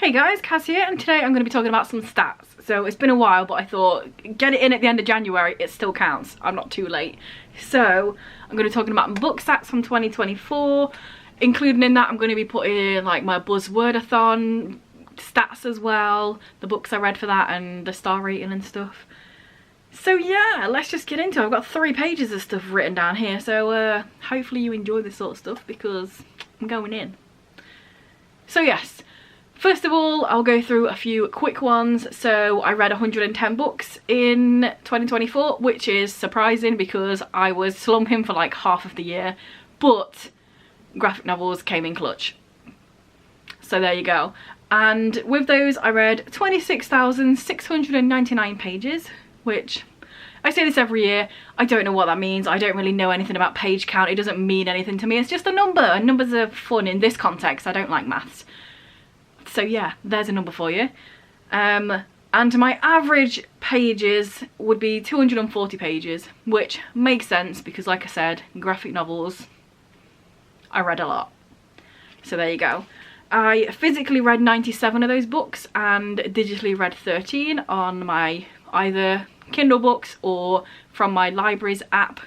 Hey guys, Kaz here, and today I'm going to be talking about some stats. So it's been a while, but I thought, get it in at the end of January, it still counts. I'm not too late. So I'm going to be talking about book stats from 2024. Including in that, I'm going to be putting in like my Buzzwordathon stats as well, the books I read for that and the star rating and stuff. So yeah, let's just get into it. I've got 3 pages of stuff written down here, so hopefully you enjoy this sort of stuff because I'm going in. So yes. First of all, I'll go through a few quick ones. So I read 110 books in 2024, which is surprising because I was slumping for like half of the year, but graphic novels came in clutch. So there you go. And with those, I read 26,699 pages, which I say this every year. I don't know what that means. I don't really know anything about page count. It doesn't mean anything to me. It's just a number, and numbers are fun in this context. I don't like maths. So yeah, there's a number for you. And my average pages would be 240 pages, which makes sense because like I said, graphic novels, I read a lot. So there you go. I physically read 97 of those books and digitally read 13 on my either Kindle books or from my library's app.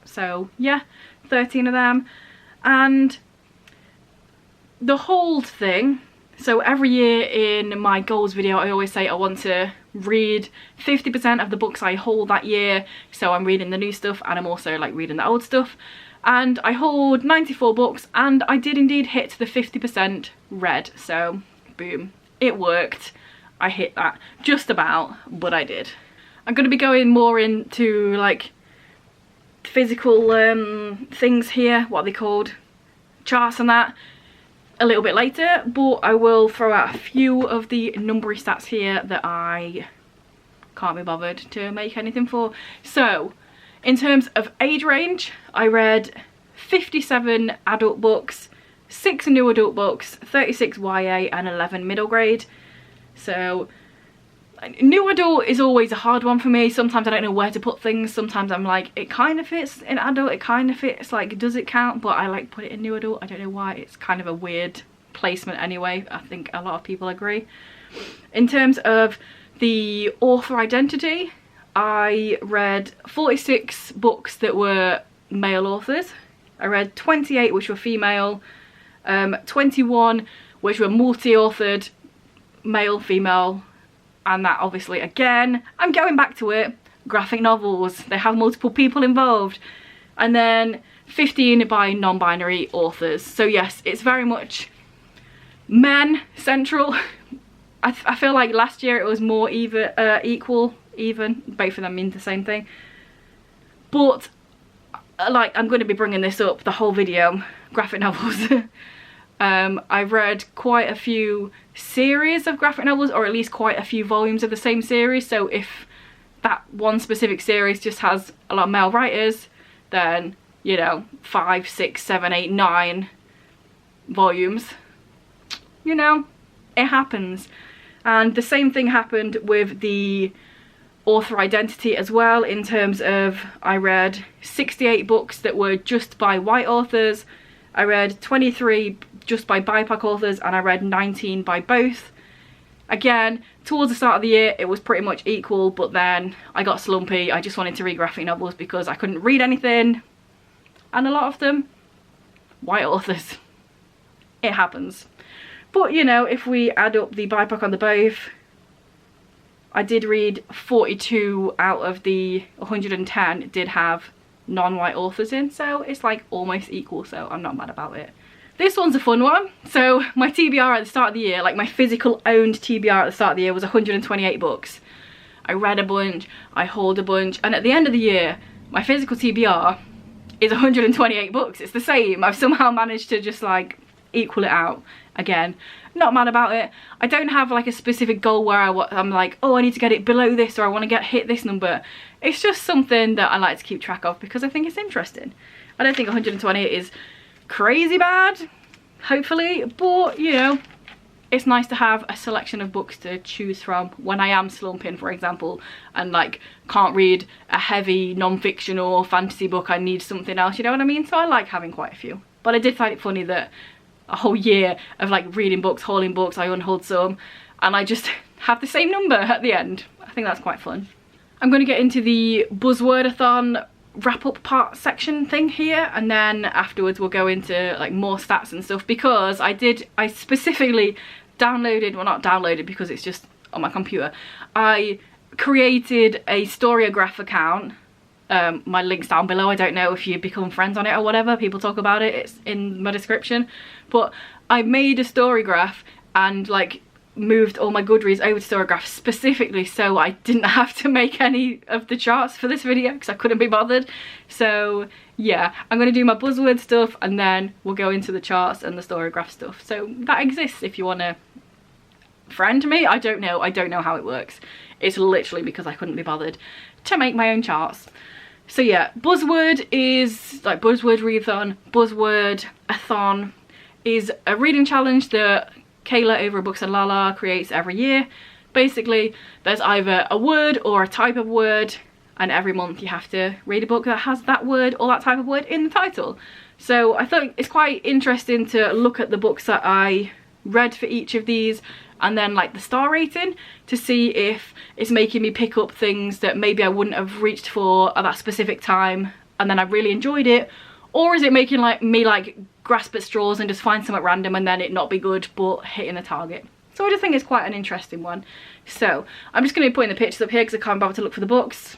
So yeah, 13 of them. And the whole thing, so every year in my goals video, I always say I want to read 50% of the books I hold that year. So I'm reading the new stuff and I'm also like reading the old stuff. And I hold 94 books and I did indeed hit the 50% read. So boom, it worked. I hit that just about, but I did. I'm going to be going more into like physical things here, what are they called? Charts and that. A little bit later, but I will throw out a few of the numbery stats here that I can't be bothered to make anything for. So in terms of age range, I read 57 adult books, 6 new adult books, 36 YA and 11 middle grade. So new adult is always a hard one for me. Sometimes I don't know where to put things. Sometimes I'm like, it kind of fits in adult, it kind of fits, like, does it count? But I like put it in new adult. I don't know why. It's kind of a weird placement anyway. I think a lot of people agree. In terms of the author identity, I read 46 books that were male authors. I read 28 which were female, 21 which were multi-authored, male, female. And that obviously, again, I'm going back to it, graphic novels, they have multiple people involved. And then 15 by non-binary authors. So yes, it's very much men central. I feel like last year it was more even, both of them mean the same thing. But like, I'm going to be bringing this up the whole video, graphic novels. I've read quite a few series of graphic novels, or at least quite a few volumes of the same series. So if that one specific series just has a lot of male writers, then, you know, 5, 6, 7, 8, 9 volumes, you know, it happens. And the same thing happened with the author identity as well, in terms of I read 68 books that were just by white authors, I read 23 just by BIPOC authors, and I read 19 by both. Again, towards the start of the year it was pretty much equal, but then I got slumpy. I just wanted to read graphic novels because I couldn't read anything, and a lot of them white authors. It happens. But you know, if we add up the BIPOC on the both, I did read 42 out of the 110 did have non-white authors in, so it's like almost equal, so I'm not mad about it. This one's a fun one. So my TBR at the start of the year, like my physical owned TBR at the start of the year, was 128 books. I read a bunch, I hold a bunch, and at the end of the year, my physical TBR is 128 books. It's the same. I've somehow managed to just like equal it out. Again, not mad about it. I don't have like a specific goal where I'm like, oh, I need to get it below this, or I want to hit this number. It's just something that I like to keep track of because I think it's interesting. I don't think 128 is crazy bad, hopefully, but you know, it's nice to have a selection of books to choose from when I am slumping, for example, and like can't read a heavy non-fiction or fantasy book. I need something else, you know what I mean? So I like having quite a few. But I did find it funny that a whole year of like reading books, hauling books. I unhauled some and I just have the same number at the end. I think that's quite fun. I'm going to get into the Buzzwordathon wrap up part section thing here, and then afterwards we'll go into like more stats and stuff, because I specifically downloaded, well not downloaded because it's just on my computer, I created a Storygraph account. My link's down below. I don't know if you become friends on it or whatever, people talk about it, it's in my description, but I made a Storygraph and like moved all my Goodreads over to Storygraph specifically so I didn't have to make any of the charts for this video because I couldn't be bothered. So yeah, I'm going to do my buzzword stuff and then we'll go into the charts and the Storygraph stuff. So that exists if you want to friend me. I don't know how it works. It's literally because I couldn't be bothered to make my own charts. So yeah, buzzword is like Buzzword Readathon. Buzzwordathon is a reading challenge that Kayla over at Books and Lala creates every year. Basically, there's either a word or a type of word, and every month you have to read a book that has that word or that type of word in the title. So I thought it's quite interesting to look at the books that I read for each of these and then like the star rating to see if it's making me pick up things that maybe I wouldn't have reached for at that specific time and then I really enjoyed it, or is it making like me like grasp at straws and just find something random and then it not be good but hitting the target. So I just think it's quite an interesting one. So I'm just going to be putting the pictures up here because I can't bother to look for the books.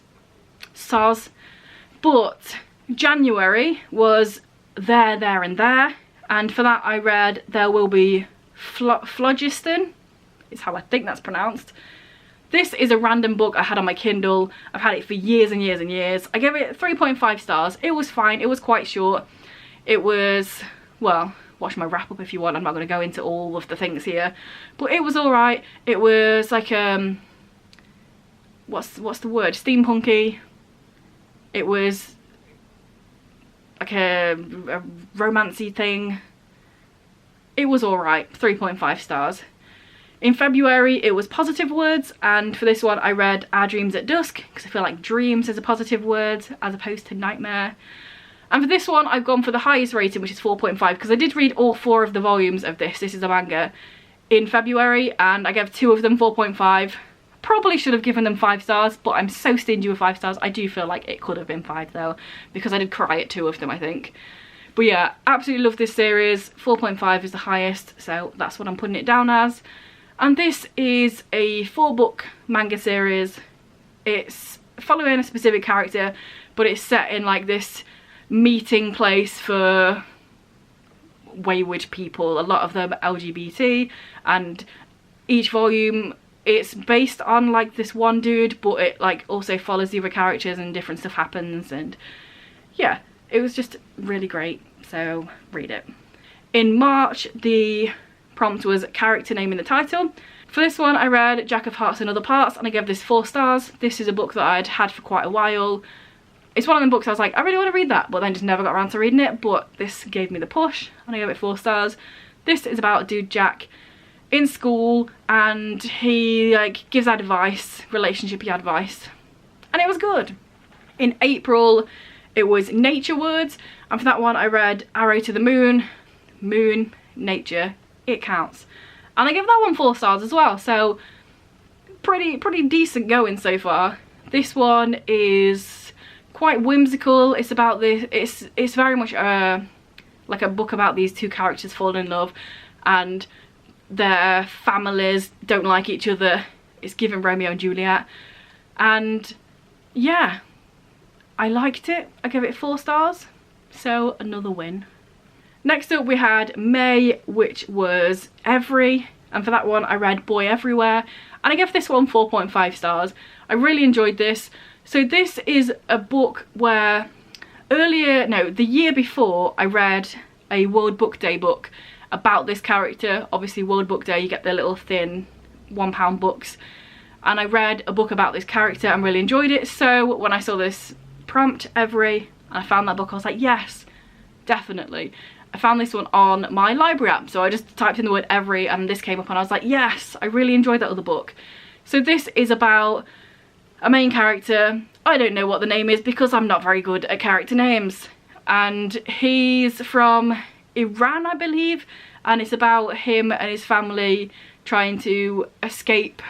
Soz. But January was there and there, and for that I read There Will Be Phlogiston, is how I think that's pronounced. This is a random book I had on my Kindle. I've had it for years and years and years. I gave it 3.5 stars. It was fine. It was quite short. It was, well, watch my wrap up if you want. I'm not going to go into all of the things here. But it was alright. It was like, what's the word? Steampunky. It was like a romancy thing. It was alright. 3.5 stars. In February it was positive words, and for this one I read Our Dreams at Dusk because I feel like dreams is a positive word as opposed to nightmare. And for this one I've gone for the highest rating, which is 4.5, because I did read all 4 of the volumes of this is a manga, in February, and I gave 2 of them 4.5. Probably should have given them 5 stars, but I'm so stingy with 5 stars. I do feel like it could have been 5 though, because I did cry at 2 of them I think. But yeah, absolutely love this series. 4.5 is the highest, so that's what I'm putting it down as. And this is a 4-book manga series. It's following a specific character, but it's set in like this meeting place for wayward people, a lot of them LGBT, and each volume it's based on like this one dude, but it like also follows the other characters and different stuff happens, and yeah, it was just really great, so read it. In March the prompt was character name in the title. For this one I read Jack of Hearts and Other Parts, and I gave this 4 stars. This is a book that I'd had for quite a while. It's one of them books I was like, I really want to read that, but then just never got around to reading it, but this gave me the push and I gave it 4 stars. This is about dude Jack in school, and he like gives advice, relationship advice, and it was good. In April it was nature words, and for that one I read Arrow to the Moon, moon, nature, it counts, and I give that one 4 stars as well, so pretty decent going so far. This one is quite whimsical. It's about this, it's very much like a book about these 2 characters falling in love and their families don't like each other. It's given Romeo and Juliet, and yeah, I liked it. I gave it 4 stars, so another win. Next up we had May, which was Every, and for that one I read Boy Everywhere, and I gave this one 4.5 stars. I really enjoyed this. So this is a book where the year before I read a World Book Day book about this character. Obviously World Book Day you get the little thin £1 books, and I read a book about this character and really enjoyed it. So when I saw this prompt Every and I found that book, I was like, yes, definitely. I found this one on my library app, so I just typed in the word Every and this came up and I was like, yes, I really enjoyed that other book. So this is about a main character. I don't know what the name is because I'm not very good at character names, and he's from Iran, I believe, and it's about him and his family trying to escape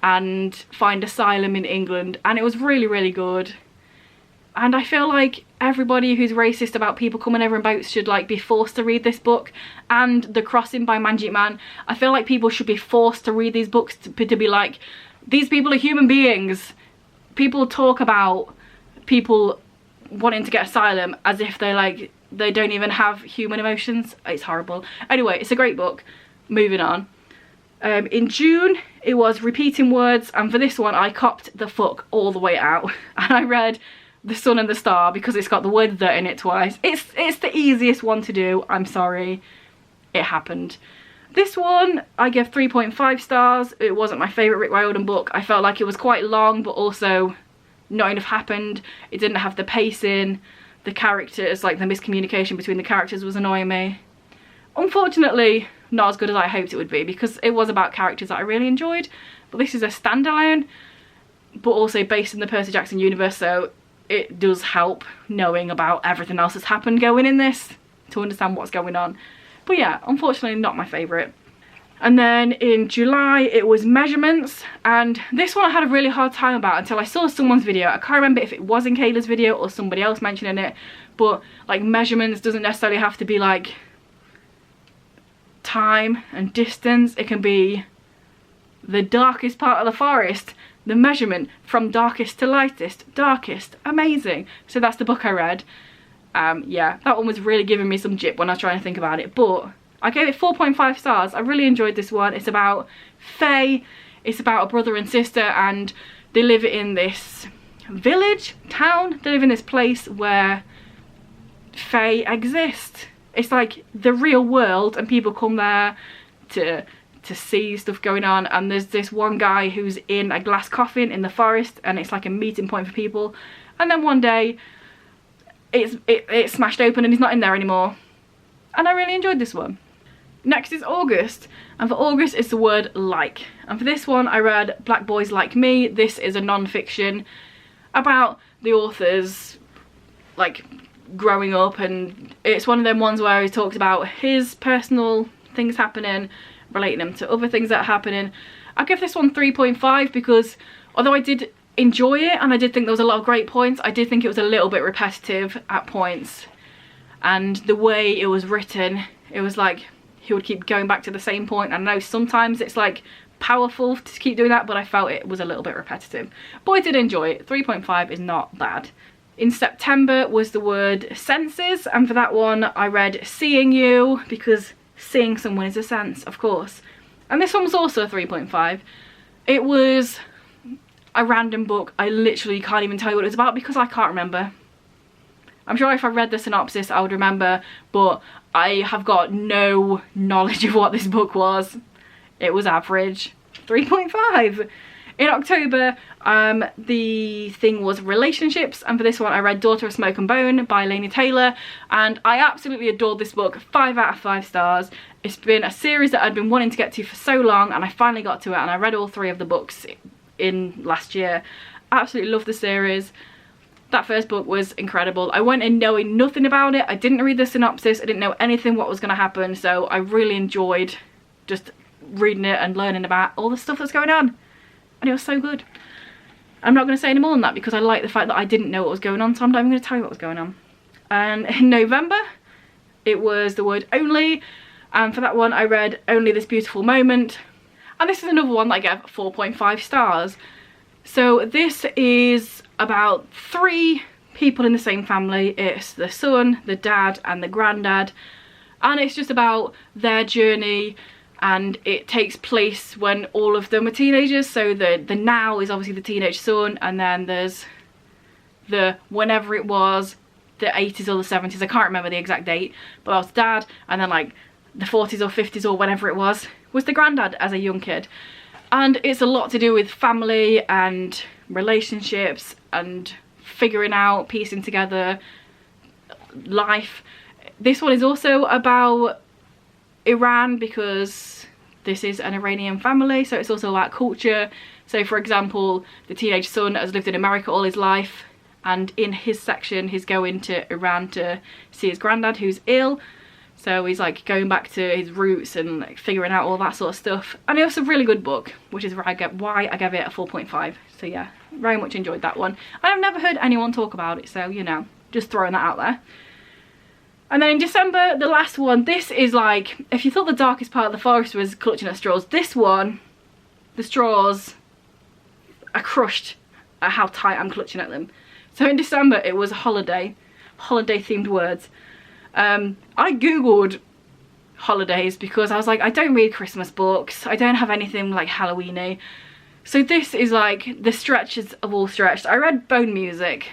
and find asylum in England, and it was really, really good. And I feel like everybody who's racist about people coming over in boats should like be forced to read this book. And The Crossing by Manjit Man, I feel like people should be forced to read these books to be like, these people are human beings. People talk about people wanting to get asylum as if they don't even have human emotions. It's horrible. Anyway, it's a great book. Moving on. In June it was Repeating Words, and for this one I copped the fuck all the way out and I read The Sun and the Star because it's got the word "the" in it twice. It's the easiest one to do, I'm sorry, it happened. This one I give 3.5 stars. It wasn't my favourite Rick Riordan book. I felt like it was quite long, but also not enough happened. It didn't have the pacing, the characters, like the miscommunication between the characters was annoying me. Unfortunately, not as good as I hoped it would be because it was about characters that I really enjoyed, but this is a standalone, but also based in the Percy Jackson universe, so it does help knowing about everything else that's happened going in this to understand what's going on. But yeah, unfortunately not my favourite. And then in July it was Measurements, and this one I had a really hard time about until I saw someone's video. I can't remember if it was in Kayla's video or somebody else mentioning it, but like measurements doesn't necessarily have to be like time and distance. It can be the darkest part of the forest, the measurement from darkest to lightest, darkest, amazing. So that's the book I read. Yeah, that one was really giving me some jip when I was trying to think about it, but I gave it 4.5 stars. I really enjoyed this one. It's about Faye, it's about a brother and sister, and they live in this village, town, they live in this place where Faye exists. It's like the real world and people come there to see stuff going on, and there's this one guy who's in a glass coffin in the forest and it's like a meeting point for people, and then one day it's smashed open and he's not in there anymore, and I really enjoyed this one. Next is August, and for August it's the word like, and for this one I read Black Boys Like Me. This is a non-fiction about the author's like growing up, and it's one of them ones where he talks about his personal things happening, relating them to other things that are happening. I give this one 3.5 because although I did enjoy it and I did think there was a lot of great points, I did think it was a little bit repetitive at points, and the way it was written, it was like he would keep going back to the same point. I know sometimes it's like powerful to keep doing that, but I felt it was a little bit repetitive, but I did enjoy it. 3.5 is not bad. In September was the word senses, and for that one I read Seeing You because seeing someone is a sense, of course. And this one was also a 3.5. It was a random book. I literally can't even tell you what it was about because I can't remember. I'm sure if I read the synopsis I would remember, but I have got no knowledge of what this book was. It was average. 3.5. In October, the thing was relationships, and for this one I read Daughter of Smoke and Bone by Laini Taylor, and I absolutely adored this book. 5 out of 5 stars. It's been a series that I'd been wanting to get to for so long, and I finally got to it, and I read all 3 of the books in last year. Absolutely loved the series. That first book was incredible. I went in knowing nothing about it. I didn't read the synopsis. I didn't know anything what was going to happen, so I really enjoyed just reading it and learning about all the stuff that's going on. And it was so good. I'm not going to say any more than that because I like the fact that I didn't know what was going on, so I'm not even going to tell you what was going on. And in November, it was the word only, and for that one I read Only This Beautiful Moment. And this is another one that I gave 4.5 stars. So this is about 3 people in the same family. It's the son, the dad, and the granddad. And it's just about their journey, and it takes place when all of them are teenagers. So the now is obviously the teenage son, and then there's the whenever it was, the 80s or the 70s, I can't remember the exact date, but that was dad, and then like the 40s or 50s or whenever it was the granddad as a young kid. And it's a lot to do with family and relationships and figuring out, piecing together life. This one is also about Iran because this is an Iranian family, so it's also about culture. So for example, the teenage son has lived in America all his life, and in his section he's going to Iran to see his granddad who's ill, So he's like going back to his roots and like figuring out all that sort of stuff. And it was a really good book, which is why I gave it a 4.5. So yeah, very much enjoyed that one. And I've never heard anyone talk about it, so you know, just throwing that out there. And then in December, the last one, this is like, if you thought the darkest part of the forest was clutching at straws, this one, the straws are crushed at how tight I'm clutching at them. So in December, it was a holiday themed words. I googled holidays because I was like, I don't read Christmas books, I don't have anything like Halloween-y, so this is like the stretches of all stretched. I read Bone Music,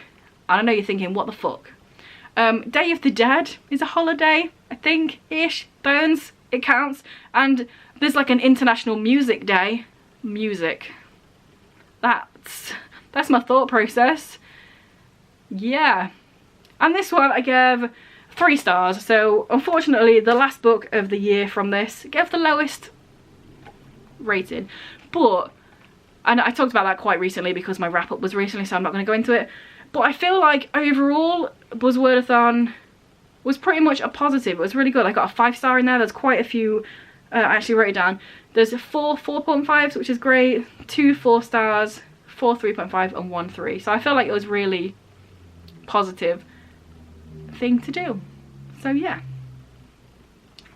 and I know you're thinking, what the fuck? Day of the Dead is a holiday, I think, ish. Bones, it counts. And there's like an International Music Day. Music. That's my thought process. Yeah. And this one I gave 3 stars. So unfortunately the last book of the year from this gave the lowest rating. But, and I talked about that quite recently because my wrap up was recently, so I'm not going to go into it. But I feel like overall Buzzwordathon was pretty much a positive. It was really good. I got a 5-star in there. There's quite a few, I actually wrote it down. There's 4 4.5s, which is great, 2 4 stars, 4 3.5 and 1 3. So I feel like it was really positive thing to do. So yeah.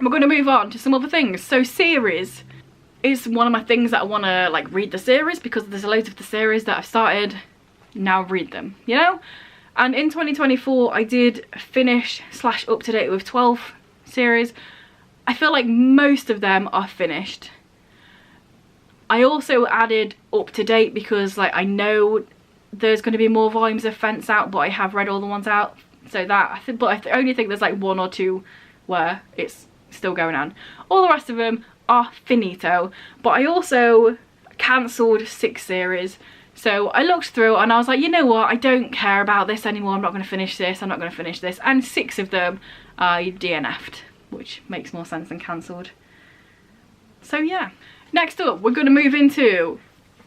We're going to move on to some other things. So series is one of my things that I want to like read the series, because there's loads of the series that I've started, now read them, you know. And in 2024 I did finish / up to date with 12 series. I feel like most of them are finished. I also added up to date because like I know there's going to be more volumes of Fence out, but I have read all the ones out, so that I think, but I only think there's like 1 or 2 where it's still going on. All the rest of them are finito. But I also cancelled 6 series. So I looked through and I was like, you know what, I don't care about this anymore, I'm not going to finish this, I'm not going to finish this. And 6 of them I DNF'd, which makes more sense than cancelled. So yeah. Next up, we're going to move into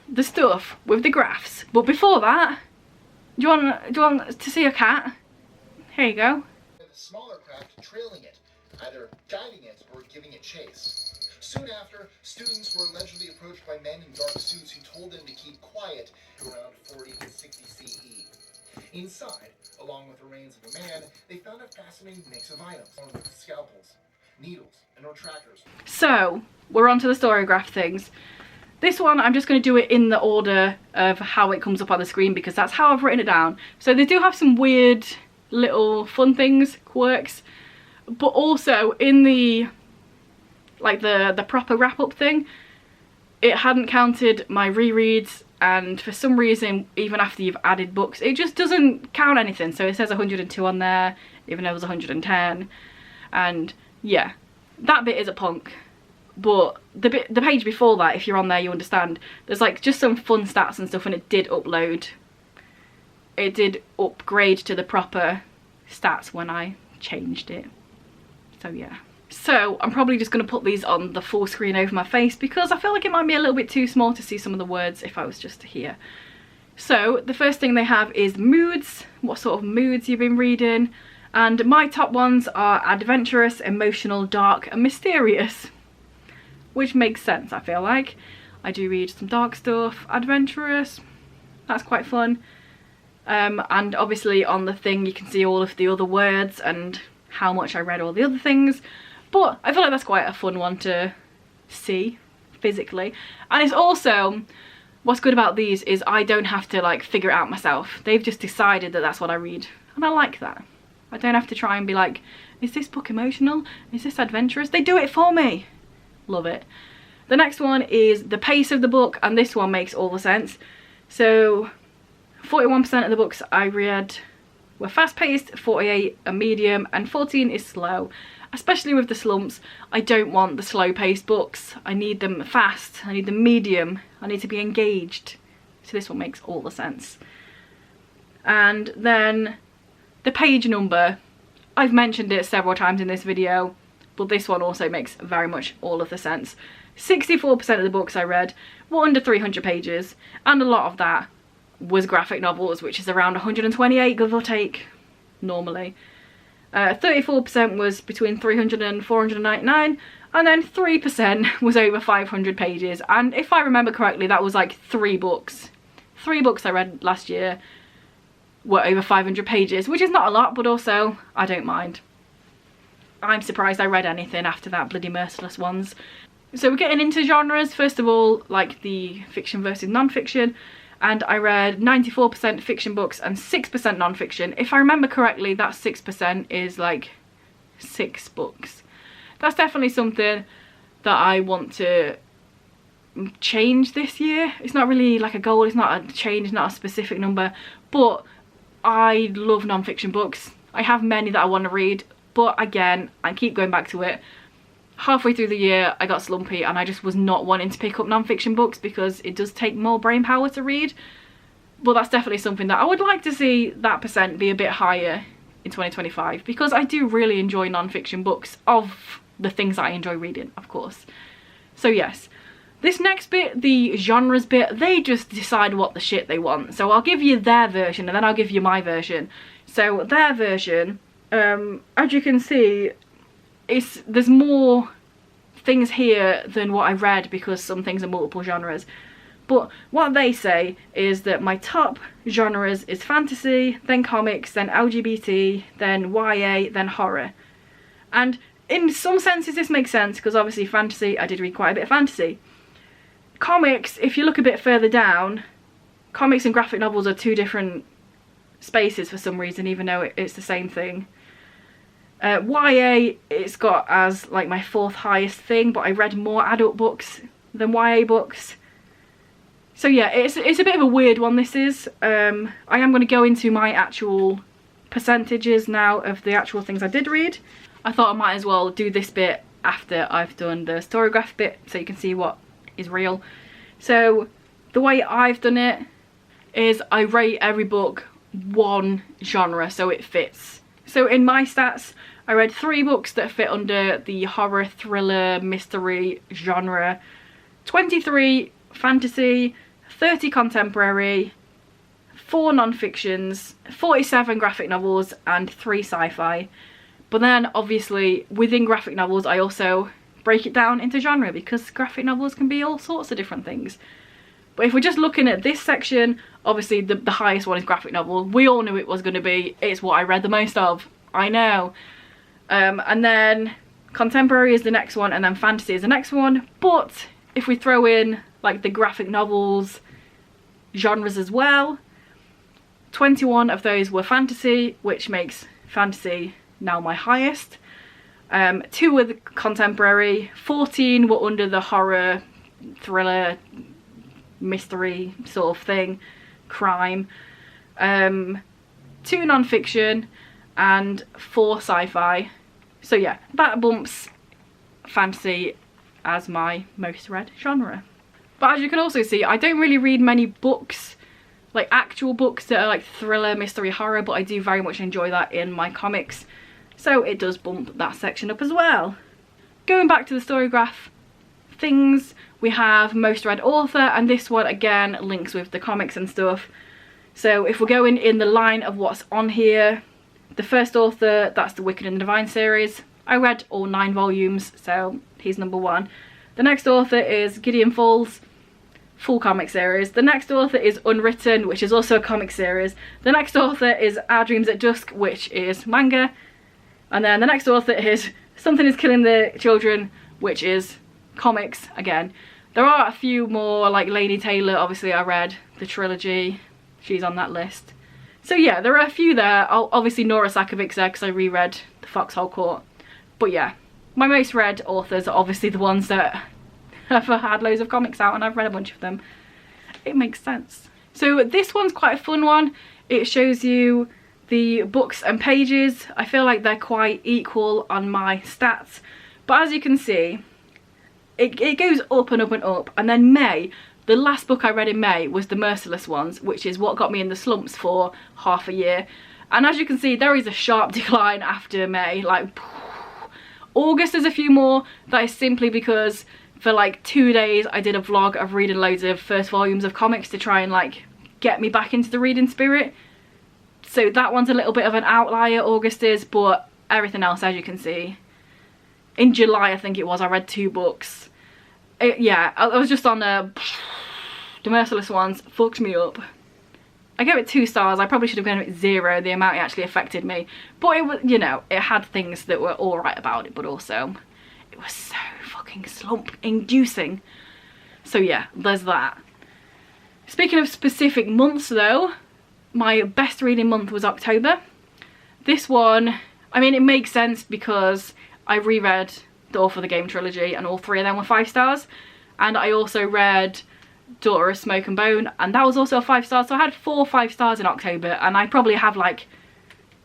the stuff with the graphs. But before that, do you want to see a cat? Here you go. The smaller craft trailing it, either guiding it or giving it chase. Soon after, students were allegedly approached by men in dark suits who told them to keep quiet around 40 to 60 CE. Inside, along with the remains of a man, they found a fascinating mix of items, along with scalpels, needles, and retractors. So, we're on to the story graph things. This one, I'm just going to do it in the order of how it comes up on the screen because that's how I've written it down. So they do have some weird little fun things, quirks, but also in the like the proper wrap-up thing, it hadn't counted my rereads, and for some reason, even after you've added books, it just doesn't count anything. So it says 102 on there, even though it was 110, and yeah, that bit is a punk. But the page before that, if you're on there, you understand. There's like just some fun stats and stuff, and it did upload. It did upgrade to the proper stats when I changed it. So yeah. So I'm probably just going to put these on the full screen over my face because I feel like it might be a little bit too small to see some of the words if I was just here. So the first thing they have is moods, what sort of moods you've been reading. And my top ones are adventurous, emotional, dark and mysterious. Which makes sense, I feel like. I do read some dark stuff, adventurous, that's quite fun. And obviously on the thing you can see all of the other words and how much I read all the other things. But I feel like that's quite a fun one to see physically. And it's also, what's good about these is I don't have to like figure it out myself. They've just decided that that's what I read. And I like that. I don't have to try and be like, is this book emotional? Is this adventurous? They do it for me. Love it. The next one is the pace of the book, and this one makes all the sense. So 41% of the books I read were fast-paced, 48 are medium, and 14 is slow. Especially with the slumps, I don't want the slow-paced books. I need them fast, I need them medium, I need to be engaged. So this one makes all the sense. And then the page number, I've mentioned it several times in this video, but this one also makes very much all of the sense. 64% of the books I read were under 300 pages, and a lot of that was graphic novels, which is around 128, give or take, normally. 34% was between 300 and 499, and then 3% was over 500 pages. And if I remember correctly, that was like 3 books. 3 books I read last year were over 500 pages, which is not a lot, but also I don't mind. I'm surprised I read anything after that bloody Merciless ones. So we're getting into genres. First of all, like the fiction versus non-fiction, and I read 94% fiction books and 6% non-fiction. If I remember correctly, that 6% is like 6 books. That's definitely something that I want to change this year. It's not really like a goal, it's not a change, it's not a specific number, but I love non-fiction books. I have many that I want to read, but again, I keep going back to it. Halfway through the year I got slumpy and I just was not wanting to pick up non-fiction books because it does take more brain power to read. But that's definitely something that I would like to see that percent be a bit higher in 2025, because I do really enjoy non-fiction books, of the things that I enjoy reading, of course. So yes, this next bit, the genres bit, they just decide what the shit they want. So I'll give you their version and then I'll give you my version. So their version, as you can see, there's more things here than what I read because some things are multiple genres. But what they say is that my top genres is fantasy, then comics, then LGBT, then YA, then horror. And in some senses this makes sense, because obviously fantasy, I did read quite a bit of fantasy. Comics, if you look a bit further down, comics and graphic novels are 2 different spaces for some reason, even though it's the same thing. YA, it's got as like my 4th highest thing, but I read more adult books than YA books. So yeah, it's a bit of a weird one, this is. I am going to go into my actual percentages now of the actual things I did read. I thought I might as well do this bit after I've done the Storygraph bit, so you can see what is real. So the way I've done it is I rate every book 1 genre so it fits. So in my stats, I read 3 books that fit under the horror, thriller, mystery genre, 23 fantasy, 30 contemporary, 4 non-fictions, 47 graphic novels and 3 sci-fi. But then obviously within graphic novels I also break it down into genre, because graphic novels can be all sorts of different things. But if we're just looking at this section, obviously the highest one is graphic novel. We all knew it was going to be. It's what I read the most of. I know. And then contemporary is the next one, and then fantasy is the next one. But if we throw in like the graphic novels genres as well, 21 of those were fantasy, which makes fantasy now my highest. 2 were the contemporary, 14 were under the horror, thriller, mystery sort of thing, crime, 2 non-fiction and 4 sci-fi. So yeah, that bumps fantasy as my most read genre. But as you can also see, I don't really read many books, like actual books that are like thriller, mystery, horror, but I do very much enjoy that in my comics. So it does bump that section up as well. Going back to the Storygraph things, we have most read author, and this one again links with the comics and stuff. So if we're going in the line of what's on here, the first author, that's the Wicked and the Divine series. I read all 9 volumes, so he's number 1. The next author is Gideon Falls, full comic series. The next author is Unwritten, which is also a comic series. The next author is Our Dreams at Dusk, which is manga. And then the next author is Something is Killing the Children, which is comics again. There are a few more, like Laini Taylor, obviously I read the trilogy, she's on that list. So yeah, there are a few there. Obviously Nora Sakovic's there because I reread The Foxhole Court. But yeah, my most read authors are obviously the ones that have had loads of comics out, and I've read a bunch of them. It makes sense. So this one's quite a fun one. It shows you the books and pages. I feel like they're quite equal on my stats, but as you can see, it goes up and up and up. And then May, the last book I read in May was The Merciless Ones, which is what got me in the slumps for half a year. And as you can see, there is a sharp decline after May. Like August is a few more. That is simply because for like 2 days I did a vlog of reading loads of first volumes of comics to try and like get me back into the reading spirit. So that one's a little bit of an outlier, August is, but everything else, as you can see. In July, I think it was, I read 2 books. Yeah, I was just on The Merciless Ones fucked me up. I gave it 2 stars. I probably should have given it 0, the amount it actually affected me. But it was, you know, it had things that were alright about it, but also it was so fucking slump inducing. So yeah, there's that. Speaking of specific months though, my best reading month was October. This one, I mean, it makes sense because I reread the All for the Game trilogy and all 3 of them were 5 stars. And I also read Daughter of Smoke and Bone, and that was also a 5 star. So I had 4 5 stars in October, and I probably have like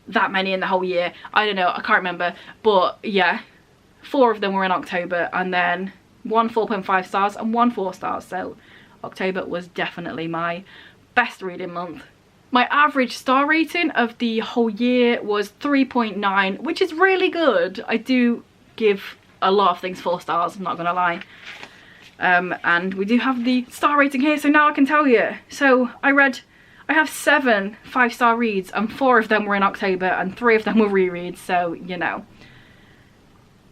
that many in the whole year. I don't know, I can't remember, but yeah, 4 of them were in October, and then 1 4.5 stars and 1 4 stars. So October was definitely my best reading month. My average star rating of the whole year was 3.9, which is really good. I do give a lot of things 4 stars, I'm not gonna lie. And we do have the star rating here, so now I can tell you. So I have 7 5-star reads, and 4 of them were in October and 3 of them were rereads, so you know.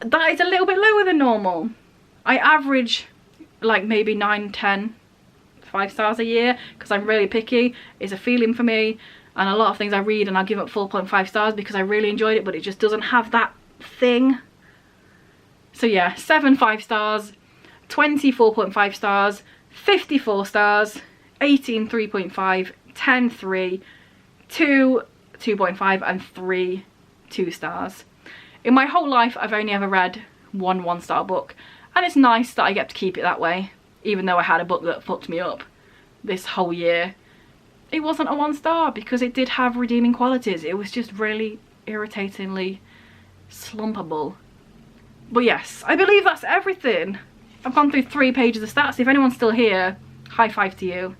That is a little bit lower than normal. I average like maybe 9, 10 5 stars a year because I'm really picky. It's a feeling for me, and a lot of things I read and I give up 4.5 stars because I really enjoyed it, but it just doesn't have that thing. So yeah, 7 5 stars, 20 4.5 stars, 54 stars, 18 3.5, 10 3, 2 2.5 and 3 2 stars. In my whole life I've only ever read 1 1-star book, and it's nice that I get to keep it that way. Even though I had a book that fucked me up this whole year, it wasn't a 1 star because it did have redeeming qualities. It was just really irritatingly slumpable. But yes, I believe that's everything. I've gone through 3 pages of stats. If anyone's still here, high five to you.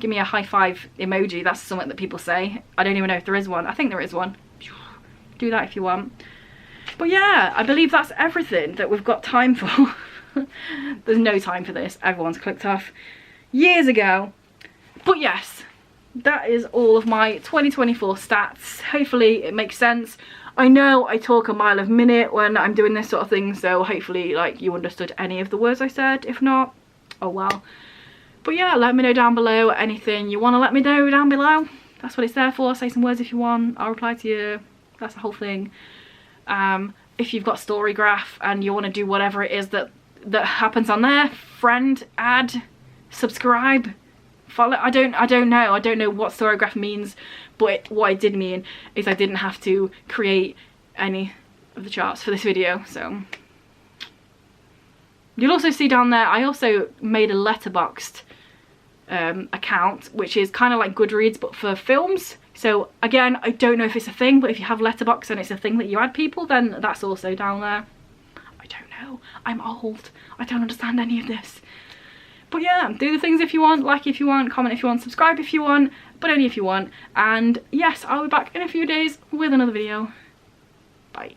Give me a high five emoji. That's something that people say. I don't even know if there is one. I think there is one. Do that if you want. But yeah, I believe that's everything that we've got time for. There's no time for this. Everyone's clicked off years ago. But yes, that is all of my 2024 stats. Hopefully it makes sense. I know I talk a mile a minute when I'm doing this sort of thing, so hopefully like you understood any of the words I said. If not, oh well. But yeah, let me know down below anything you want to let me know down below. That's what it's there for. Say some words if you want. I'll reply to you. That's the whole thing. If you've got Storygraph and you want to do whatever it is that happens on there, friend, add, subscribe, follow. I don't know what Storygraph means, but what it did mean is I didn't have to create any of the charts for this video. So you'll also see down there I also made a letterboxed account, which is kind of like Goodreads but for films. So again, I don't know if it's a thing, but if you have Letterboxd and it's a thing that you add people, then that's also down there. I don't know, I'm old, I don't understand any of this. But yeah, do the things if you want, like if you want, comment if you want, subscribe if you want, but only if you want. And yes, I'll be back in a few days with another video. Bye.